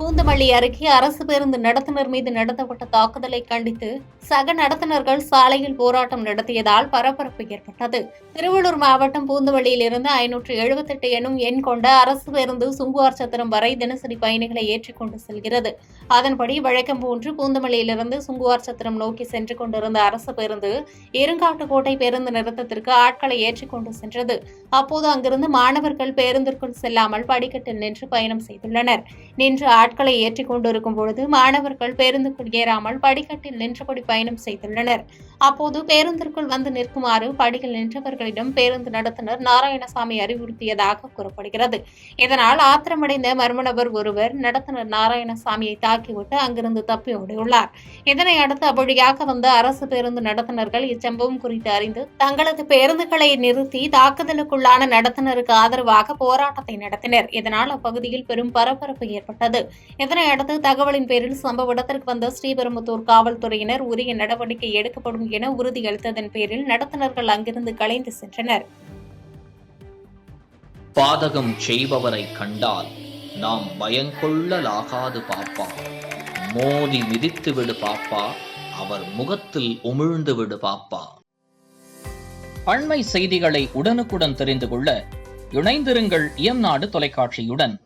பூந்தமல்லி அருகே அரசு பேருந்து நடத்துனர் மீது நடத்தப்பட்ட தாக்குதலை கண்டித்து சக நடத்துனர்கள் சாலையில் போராட்டம் நடத்தியதால் பரபரப்பு ஏற்பட்டது. திருவள்ளூர் மாவட்டம் பூந்தமல்லியிலிருந்து 578 எனும் எண் கொண்ட அரசு பேருந்து சுங்குவார் சத்திரம் வரை தினசரி பயணிகளை ஏற்றிக்கொண்டு செல்கிறது. அதன்படி வழக்கம் போன்று பூந்தமல்லியிலிருந்து சுங்குவார் சத்திரம் நோக்கி சென்று கொண்டிருந்த அரசு பேருந்து இருங்காட்டுக்கோட்டை பேருந்து நிறுத்தத்திற்கு ஆட்களை ஏற்றிக்கொண்டு சென்றது. அப்போது அங்கிருந்து மாணவர்கள் பேருந்திற்குள் செல்லாமல் படிக்கட்டில் நின்று பயணம் செய்துள்ளனர். நின்று ஆட்களை ஏற்றிக் கொண்டிருக்கும் பொழுது மாணவர்கள் பேருந்துக்குள் ஏறாமல் படிக்கட்டில் நின்றபடி பயணம் செய்துள்ளனர். அப்போது பேருந்திற்குள் வந்து நிற்குமாறு படியில் நின்றவர்களிடம் பேருந்து நடத்துனர் நாராயணசாமி அறிவுறுத்தியதாக கூறப்படுகிறது. இதனால் ஆத்திரமடைந்த மர்ம நபர் ஒருவர் நடத்துனர் நாராயணசாமியை தாக்கிவிட்டு அங்கிருந்து தப்பி ஓடியுள்ளார். இதனை அடுத்து அவ்வழியாக வந்த அரசு பேருந்து நடத்துனர்கள் இச்சம்பவம் குறித்து அறிந்து தங்களது பேருந்துகளை நிறுத்தி தாக்குதலுக்குள்ளான நடத்துனருக்கு ஆதரவாக போராட்டத்தை நடத்தினர். இதனால் அப்பகுதியில் பெரும் பரபரப்பு ஏற்பட்டது. இதனையடுத்து தகவலின் பேரில் சம்பவ இடத்திற்கு வந்த ஸ்ரீபெரும்புதூர் காவல்துறையினர் உரிய நடவடிக்கை எடுக்கப்படும் என உறுதியளித்ததன் பேரில் நடத்துனர்கள் அங்கிருந்து கலைந்து சென்றனர். பாதகம் செய்பவரை கண்டால் நாம் பயங்கொள்ளலாகாது பாப்பா, மோதி மிதித்து விடு பாப்பா, அவர் முகத்தில் உமிழ்ந்து விடு பாப்பா. அண்மை செய்திகளை உடனுக்குடன் தெரிந்து கொள்ள இணைந்திருங்கள் இயம்நாடு தொலைக்காட்சியுடன்.